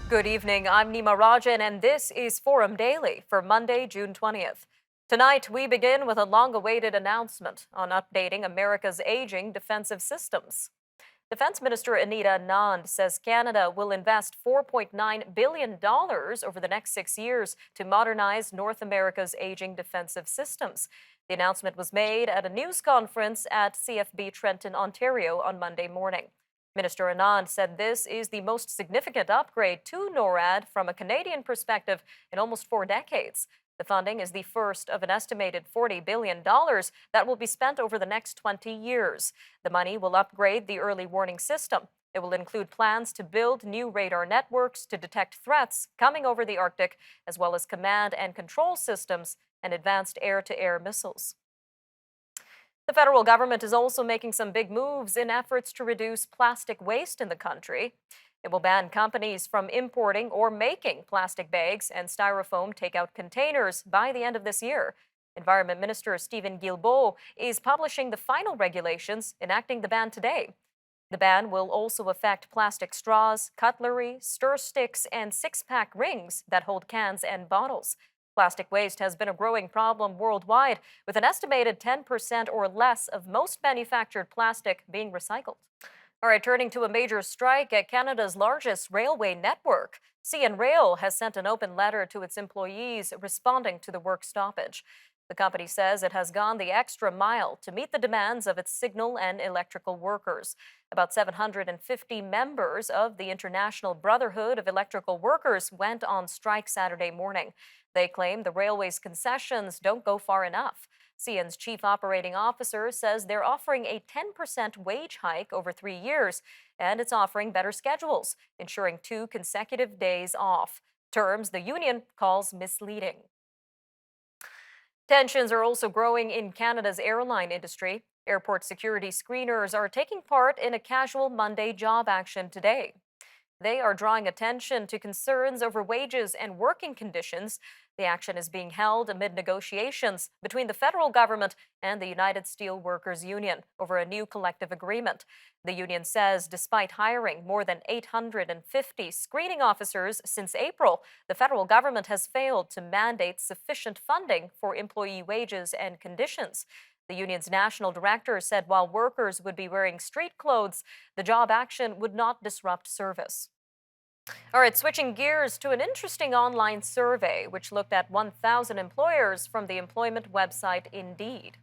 Good evening. I'm Nima Rajan, and this is Forum Daily for Monday, June 20th. Tonight, we begin with a long-awaited announcement on updating America's aging defensive systems. Defense Minister Anita Anand says Canada will invest $4.9 billion over the next 6 years to modernize North America's aging defensive systems. The announcement was made at a news conference at CFB Trenton, Ontario on Monday morning. Minister Anand said this is the most significant upgrade to NORAD from a Canadian perspective in almost 4 decades. The funding is the first of an estimated $40 billion that will be spent over the next 20 years. The money will upgrade the early warning system. It will include plans to build new radar networks to detect threats coming over the Arctic, as well as command and control systems and advanced air-to-air missiles. The federal government is also making some big moves in efforts to reduce plastic waste in the country. It will ban companies from importing or making plastic bags and styrofoam takeout containers by the end of this year. Environment Minister Stephen Guilbeault is publishing the final regulations enacting the ban today. The ban will also affect plastic straws, cutlery, stir sticks, and six-pack rings that hold cans and bottles. Plastic waste has been a growing problem worldwide, with an estimated 10% or less of most manufactured plastic being recycled. All right, turning to a major strike at Canada's largest railway network. CN Rail has sent an open letter to its employees responding to the work stoppage. The company says it has gone the extra mile to meet the demands of its signal and electrical workers. About 750 members of the International Brotherhood of Electrical Workers went on strike Saturday morning. They claim the railway's concessions don't go far enough. CN's chief operating officer says they're offering a 10% wage hike over 3 years, and it's offering better schedules, ensuring 2 consecutive days off, terms the union calls misleading. Tensions are also growing in Canada's airline industry. Airport security screeners are taking part in a casual Monday job action today. They are drawing attention to concerns over wages and working conditions. The action is being held amid negotiations between the federal government and the United Steelworkers Union over a new collective agreement. The union says despite hiring more than 850 screening officers since April, the federal government has failed to mandate sufficient funding for employee wages and conditions. The union's national director said while workers would be wearing street clothes, the job action would not disrupt service. All right, switching gears to an interesting online survey which looked at 1,000 employers from the employment website Indeed.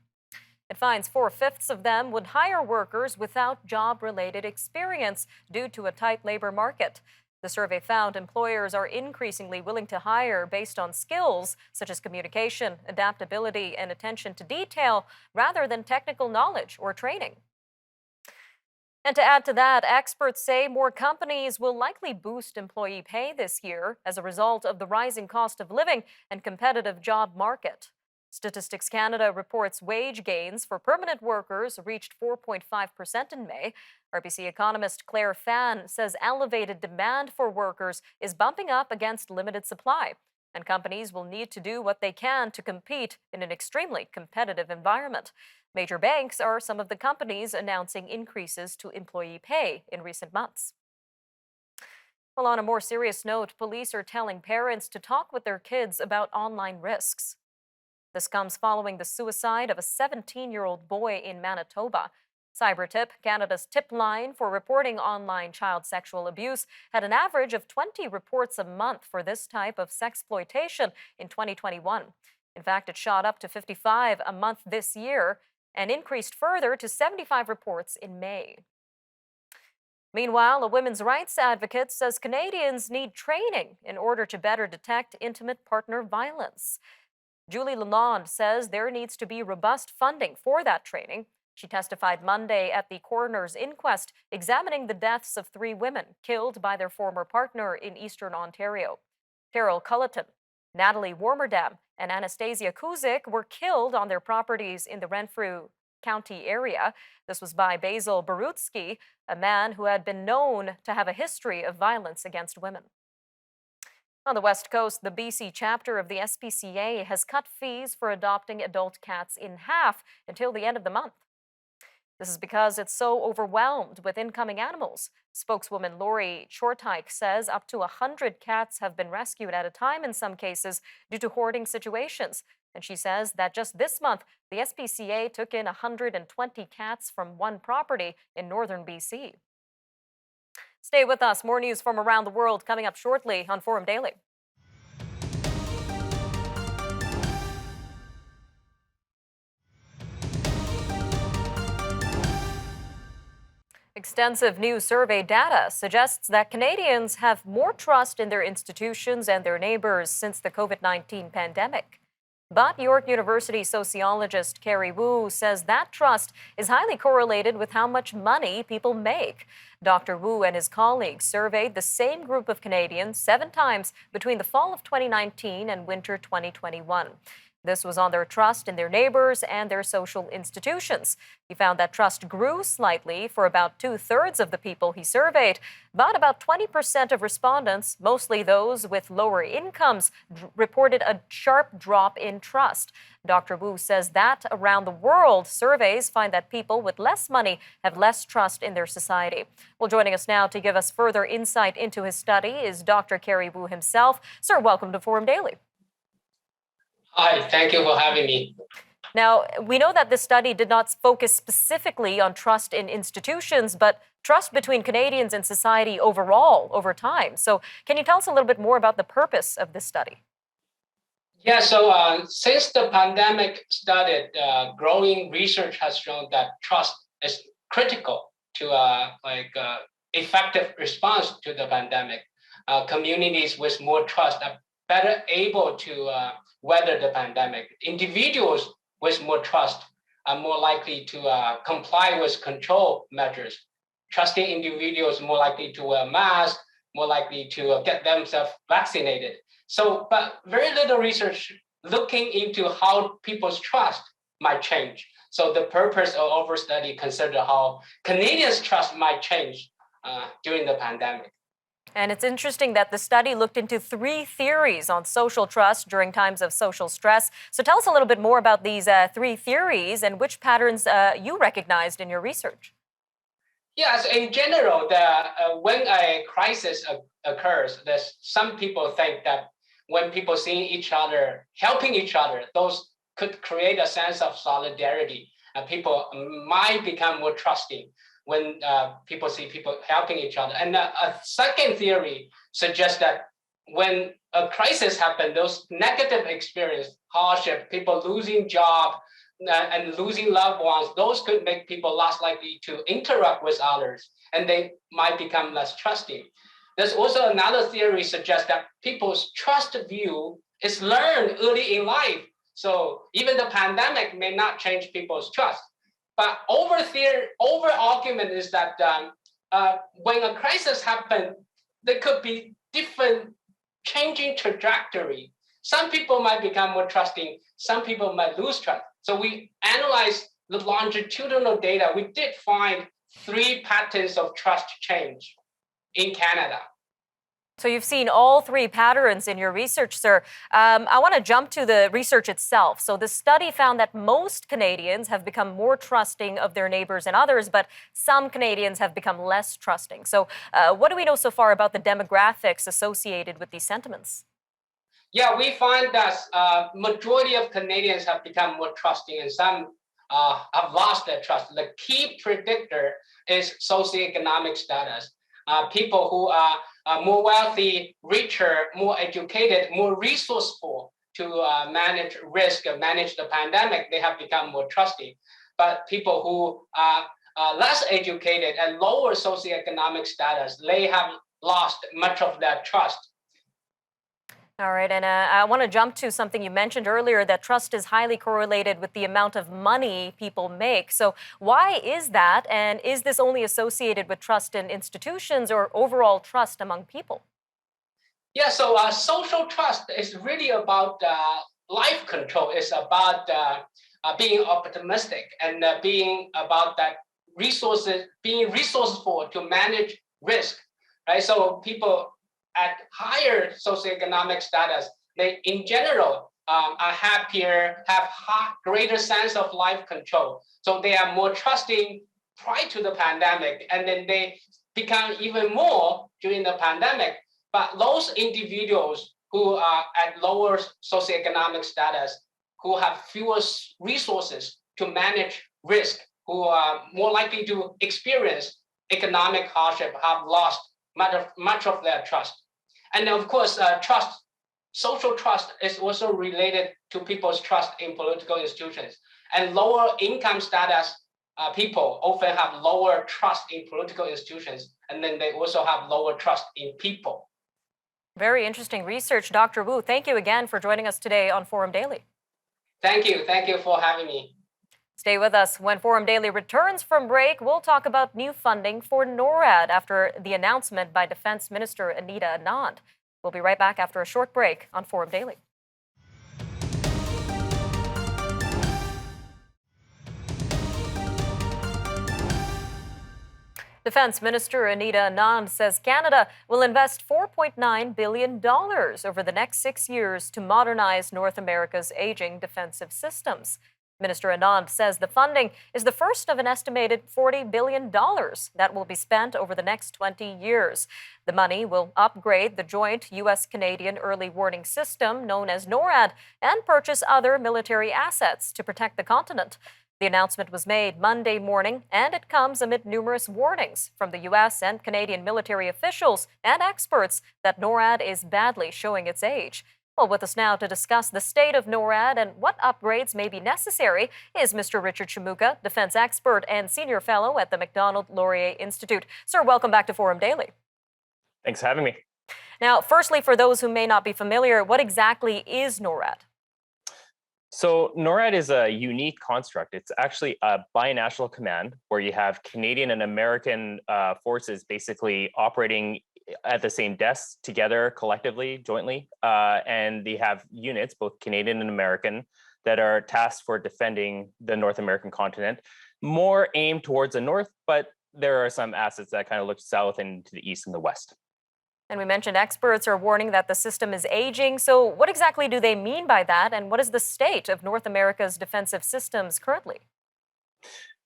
It finds 4/5 of them would hire workers without job-related experience due to a tight labor market. The survey found employers are increasingly willing to hire based on skills such as communication, adaptability, and attention to detail rather than technical knowledge or training. And to add to that, experts say more companies will likely boost employee pay this year as a result of the rising cost of living and competitive job market. Statistics Canada reports wage gains for permanent workers reached 4.5% in May. RBC economist Claire Fan says elevated demand for workers is bumping up against limited supply, and companies will need to do what they can to compete in an extremely competitive environment. Major banks are some of the companies announcing increases to employee pay in recent months. Well, on a more serious note, police are telling parents to talk with their kids about online risks. This comes following the suicide of a 17-year-old boy in Manitoba. CyberTip, Canada's tip line for reporting online child sexual abuse, had an average of 20 reports a month for this type of sexploitation in 2021. In fact, it shot up to 55 a month this year and increased further to 75 reports in May. Meanwhile, a women's rights advocate says Canadians need training in order to better detect intimate partner violence. Julie Lalonde says there needs to be robust funding for that training. She testified Monday at the coroner's inquest examining the deaths of 3 women killed by their former partner in eastern Ontario. Carol Culleton, Natalie Warmerdam, and Anastasia Kuzik were killed on their properties in the Renfrew County area. This was by Basil Barutsky, a man who had been known to have a history of violence against women. On the West Coast, the BC chapter of the SPCA has cut fees for adopting adult cats in half until the end of the month. This is because it's so overwhelmed with incoming animals. Spokeswoman Lori Chortike says up to 100 cats have been rescued at a time in some cases due to hoarding situations. And she says that just this month, the SPCA took in 120 cats from one property in northern BC. Stay with us. More news from around the world coming up shortly on Forum Daily. Extensive new survey data suggests that Canadians have more trust in their institutions and their neighbors since the COVID-19 pandemic. But York University sociologist Cary Wu says that trust is highly correlated with how much money people make. Dr. Wu and his colleagues surveyed the same group of Canadians 7 times between the fall of 2019 and winter 2021. This was on their trust in their neighbors and their social institutions. He found that trust grew slightly for about 2/3 of the people he surveyed, but about 20% of respondents, mostly those with lower incomes, reported a sharp drop in trust. Dr. Wu says that around the world, surveys find that people with less money have less trust in their society. Well, joining us now to give us further insight into his study is Dr. Cary Wu himself. Sir, welcome to Forum Daily. Hi, thank you for having me. Now, we know that this study did not focus specifically on trust in institutions, but trust between Canadians and society overall over time. So, can you tell us a little bit more about the purpose of this study? Yeah, so since the pandemic started, growing research has shown that trust is critical to effective response to the pandemic. Communities with more trust are better able to weather the pandemic. Individuals with more trust are more likely to comply with control measures. Trusting individuals more likely to wear masks, more likely to get themselves vaccinated. So, but very little research looking into how people's trust might change. So the purpose of our study consider how Canadians' trust might change during the pandemic. And it's interesting that the study looked into 3 theories on social trust during times of social stress. So tell us a little bit more about these 3 theories and which patterns you recognized in your research. Yes, in general, when a crisis occurs, there's some people think that when people seeing each other, helping each other, those could create a sense of solidarity. People might become more trusting when people see people helping each other. And a second theory suggests that when a crisis happens, those negative experience, hardship, people losing job and losing loved ones, those could make people less likely to interact with others, and they might become less trusting. There's also another theory suggests that people's trust view is learned early in life. So even the pandemic may not change people's trust. But over argument is that when a crisis happens, there could be different changing trajectory. Some people might become more trusting, some people might lose trust. So we analyzed the longitudinal data. We did find 3 patterns of trust change in Canada. So you've seen all 3 patterns in your research, sir. I want to jump to the research itself. So the study found that most Canadians have become more trusting of their neighbors and others, but some Canadians have become less trusting. So what do we know so far about the demographics associated with these sentiments? Yeah, we find that majority of Canadians have become more trusting and some have lost their trust. The key predictor is socioeconomic status. People who are more wealthy, richer, more educated, more resourceful to manage risk and manage the pandemic, they have become more trusting. But people who are less educated and lower socioeconomic status, they have lost much of their trust. All right, and I want to jump to something you mentioned earlier, that trust is highly correlated with the amount of money people make. So why is that? And is this only associated with trust in institutions or overall trust among people? Yeah, so social trust is really about life control. It's about being optimistic and being about that resources, being resourceful to manage risk, right? So people at higher socioeconomic status, they in general are happier, have greater sense of life control. So they are more trusting prior to the pandemic, and then they become even more during the pandemic. But those individuals who are at lower socioeconomic status, who have fewer resources to manage risk, who are more likely to experience economic hardship, have lost much of their trust. And of course, social trust is also related to people's trust in political institutions. And lower income status people often have lower trust in political institutions, and then they also have lower trust in people. Very interesting research, Dr. Wu. Thank you again for joining us today on Forum Daily. Thank you. Thank you for having me. Stay with us. When Forum Daily returns from break, we'll talk about new funding for NORAD after the announcement by Defense Minister Anita Anand. We'll be right back after a short break on Forum Daily. Defense Minister Anita Anand says Canada will invest $4.9 billion over the next 6 years to modernize North America's aging defensive systems. Minister Anand says the funding is the first of an estimated $40 billion that will be spent over the next 20 years. The money will upgrade the joint U.S.-Canadian early warning system known as NORAD and purchase other military assets to protect the continent. The announcement was made Monday morning, and it comes amid numerous warnings from the U.S. and Canadian military officials and experts that NORAD is badly showing its age. Well, with us now to discuss the state of NORAD and what upgrades may be necessary is Mr. Richard Shimooka, defense expert and senior fellow at the Macdonald-Laurier Institute. Sir, welcome back to Forum Daily. Thanks for having me. Now, firstly, for those who may not be familiar, what exactly is NORAD? So NORAD is a unique construct. It's actually a binational command where you have Canadian and American forces basically operating at the same desk together, collectively, jointly, and they have units, both Canadian and American, that are tasked for defending the North American continent, more aimed towards the north, but there are some assets that kind of look south and to the east and the west. And we mentioned experts are warning that the system is aging. So what exactly do they mean by that? And what is the state of North America's defensive systems currently?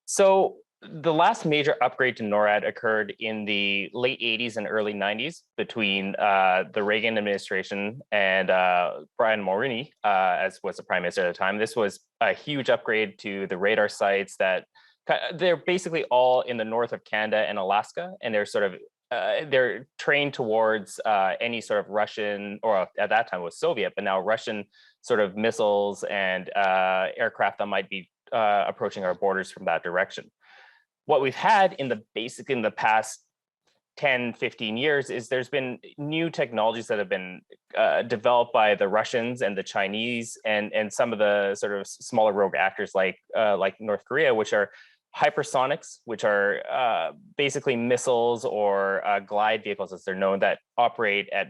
So the last major upgrade to NORAD occurred in the late 80s and early 90s between the Reagan administration and Brian Mulroney, as was the prime minister at the time. This was a huge upgrade to the radar sites that they're basically all in the north of Canada and Alaska, and they're trained towards any sort of Russian, or at that time it was Soviet, but now Russian sort of missiles and aircraft that might be approaching our borders from that direction. What we've had in the past 10, 15 years is there's been new technologies that have been developed by the Russians and the Chinese and some of the sort of smaller rogue actors like North Korea, which are hypersonics, which are basically missiles or glide vehicles, as they're known, that operate at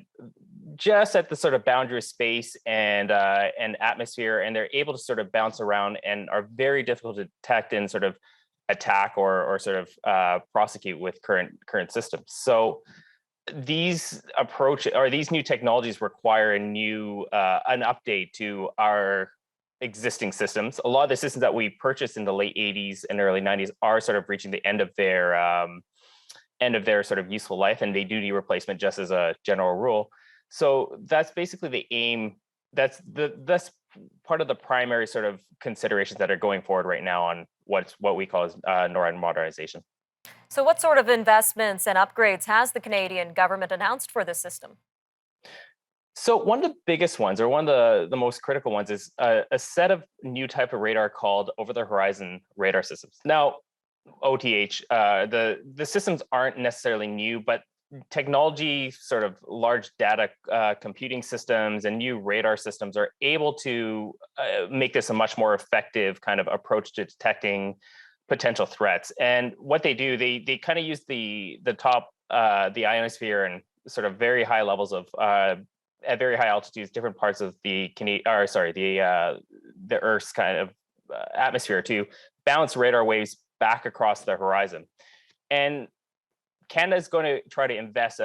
just at the sort of boundary of space and atmosphere, and they're able to sort of bounce around and are very difficult to detect and sort of attack or sort of prosecute with current systems. So these new technologies require an update to our existing systems. A lot of the systems that we purchased in the late 80s and early 90s are sort of reaching the end of their sort of useful life, and they do need replacement just as a general rule. So that's basically the aim. That's part of the primary sort of considerations that are going forward right now on what we call as NORAD modernization. So what sort of investments and upgrades has the Canadian government announced for this system? So one of the biggest ones, or one of the most critical ones, is a set of new type of radar called over-the-horizon radar systems. Now, OTH, the systems aren't necessarily new, but technology, sort of large data computing systems and new radar systems are able to make this a much more effective kind of approach to detecting potential threats. And what they do, they kind of use the ionosphere and sort of very high levels of at very high altitudes, different parts of the Earth's kind of atmosphere to bounce radar waves back across the horizon. And Canada is going to try to invest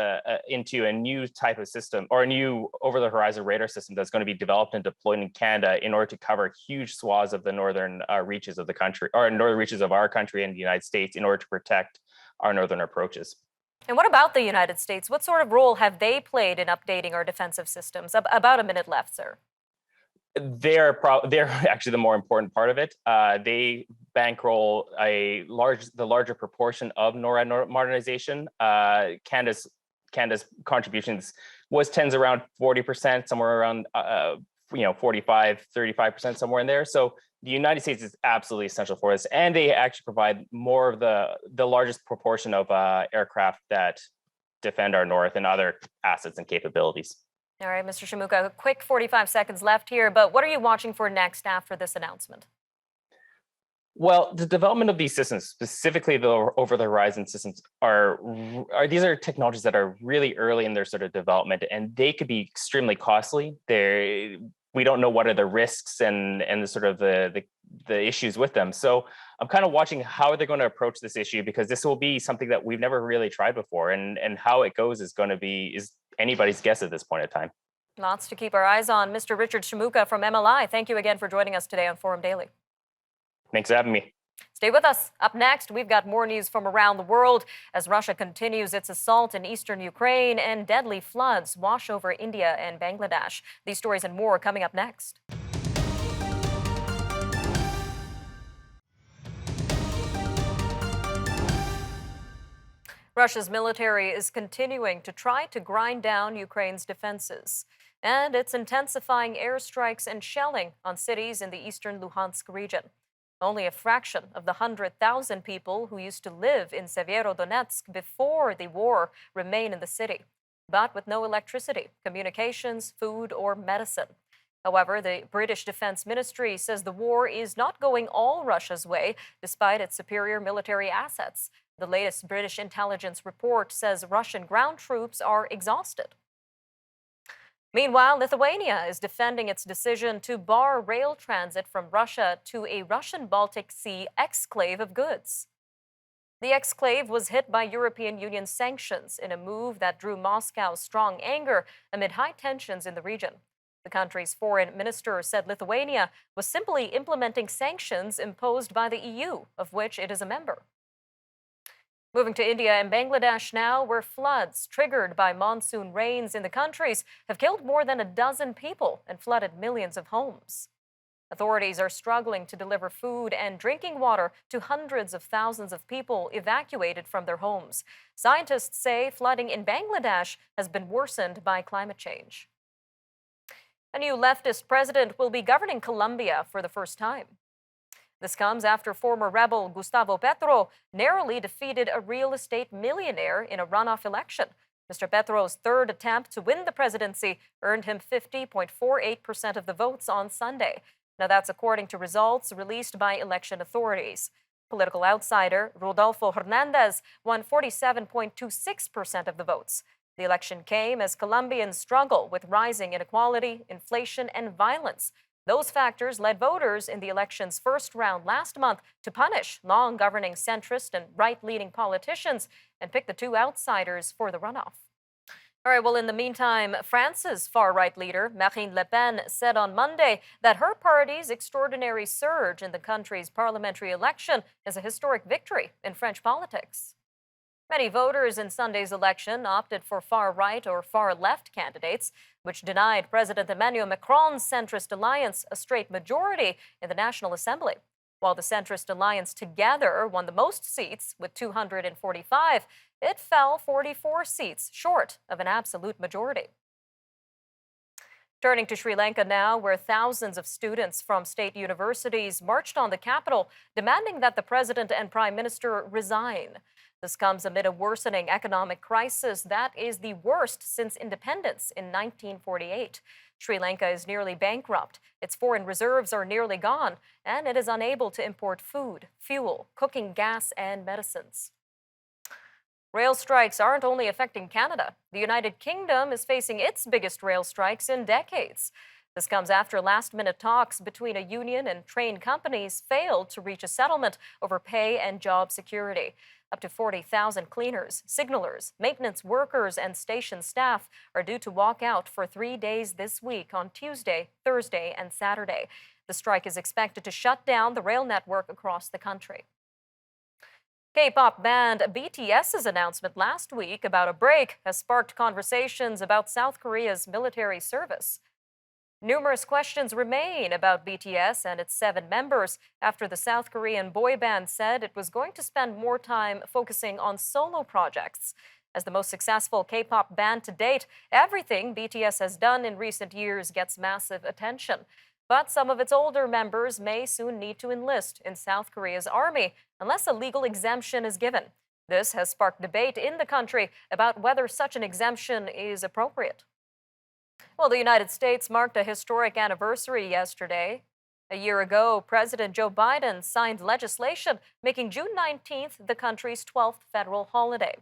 into a new type of system, or a new over-the-horizon radar system that's going to be developed and deployed in Canada in order to cover huge swaths of the northern reaches of the country, or northern reaches of our country and the United States, in order to protect our northern approaches. And what about the United States? What sort of role have they played in updating our defensive systems? About a minute left, sir. They're actually the more important part of it. They bankroll the larger proportion of NORAD modernization. Canada's contributions tends around 40%, somewhere around 45, 35%, somewhere in there. So the United States is absolutely essential for this, and they actually provide more of the largest proportion of aircraft that defend our north and other assets and capabilities. All right, Mr. Shimooka, a quick 45 seconds left here, but what are you watching for next after this announcement? Well, the development of these systems, specifically the over-the-horizon systems, these are technologies that are really early in their sort of development, and they could be extremely costly. We don't know what are the risks and the sort of the issues with them. So I'm kind of watching how they're going to approach this issue, because this will be something that we've never really tried before, and how it goes is anybody's guess at this point in time. Lots to keep our eyes on. Mr. Richard Shimooka from MLI, thank you again for joining us today on Forum Daily. Thanks for having me. Stay with us. Up next, we've got more news from around the world as Russia continues its assault in eastern Ukraine and deadly floods wash over India and Bangladesh. These stories and more coming up next. Russia's military is continuing to try to grind down Ukraine's defenses, and it's intensifying airstrikes and shelling on cities in the eastern Luhansk region. Only a fraction of the 100,000 people who used to live in Severodonetsk before the war remain in the city, but with no electricity, communications, food, or medicine. However, the British Defense Ministry says the war is not going all Russia's way, despite its superior military assets. The latest British intelligence report says Russian ground troops are exhausted. Meanwhile, Lithuania is defending its decision to bar rail transit from Russia to a Russian Baltic Sea exclave of goods. The exclave was hit by European Union sanctions in a move that drew Moscow's strong anger amid high tensions in the region. The country's foreign minister said Lithuania was simply implementing sanctions imposed by the EU, of which it is a member. Moving to India and Bangladesh now, where floods triggered by monsoon rains in the countries have killed more than a dozen people and flooded millions of homes. Authorities are struggling to deliver food and drinking water to hundreds of thousands of people evacuated from their homes. Scientists say flooding in Bangladesh has been worsened by climate change. A new leftist president will be governing Colombia for the first time. This comes after former rebel Gustavo Petro narrowly defeated a real estate millionaire in a runoff election. Mr. Petro's third attempt to win the presidency earned him 50.48% of the votes on Sunday. Now that's according to results released by election authorities. Political outsider Rodolfo Hernandez won 47.26% of the votes. The election came as Colombians struggle with rising inequality, inflation, and violence. Those factors led voters in the election's first round last month to punish long-governing centrist and right-leaning politicians and pick the two outsiders for the runoff. All right, well, in the meantime, France's far-right leader, Marine Le Pen, said on Monday that her party's extraordinary surge in the country's parliamentary election is a historic victory in French politics. Many voters in Sunday's election opted for far-right or far-left candidates, which denied President Emmanuel Macron's centrist alliance a straight majority in the National Assembly. While the centrist alliance together won the most seats with 245, it fell 44 seats short of an absolute majority. Turning to Sri Lanka now, where thousands of students from state universities marched on the capital, demanding that the president and prime minister resign. This comes amid a worsening economic crisis that is the worst since independence in 1948. Sri Lanka is nearly bankrupt. Its foreign reserves are nearly gone, and it is unable to import food, fuel, cooking gas, and medicines. Rail strikes aren't only affecting Canada. The United Kingdom is facing its biggest rail strikes in decades. This comes after last-minute talks between a union and train companies failed to reach a settlement over pay and job security. Up to 40,000 cleaners, signalers, maintenance workers, and station staff are due to walk out for 3 days this week on Tuesday, Thursday, and Saturday. The strike is expected to shut down the rail network across the country. K-pop band BTS's announcement last week about a break has sparked conversations about South Korea's military service. Numerous questions remain about BTS and its 7 members after the South Korean boy band said it was going to spend more time focusing on solo projects. As the most successful K-pop band to date, everything BTS has done in recent years gets massive attention. But some of its older members may soon need to enlist in South Korea's army unless a legal exemption is given. This has sparked debate in the country about whether such an exemption is appropriate. Well, the United States marked a historic anniversary yesterday. A year ago, President Joe Biden signed legislation making June 19th the country's 12th federal holiday.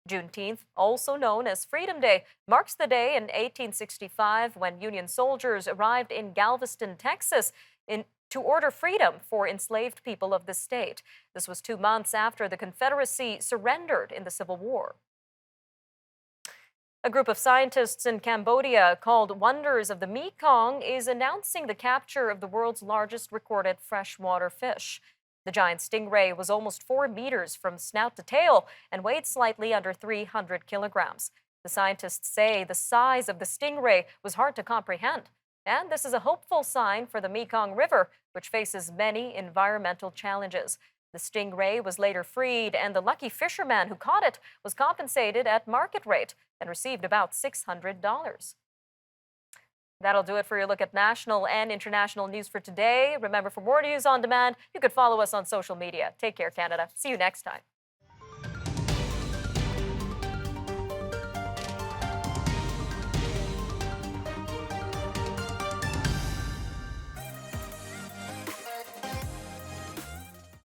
Juneteenth, also known as Freedom Day, marks the day in 1865 when Union soldiers arrived in Galveston, Texas, to order freedom for enslaved people of the state. This was 2 months after the Confederacy surrendered in the Civil War. A group of scientists in Cambodia called Wonders of the Mekong is announcing the capture of the world's largest recorded freshwater fish. The giant stingray was almost 4 meters from snout to tail and weighed slightly under 300 kilograms. The scientists say the size of the stingray was hard to comprehend. And this is a hopeful sign for the Mekong River, which faces many environmental challenges. The stingray was later freed, and the lucky fisherman who caught it was compensated at market rate and received about $600. That'll do it for your look at national and international news for today. Remember, for more news on demand, you could follow us on social media. Take care, Canada. See you next time.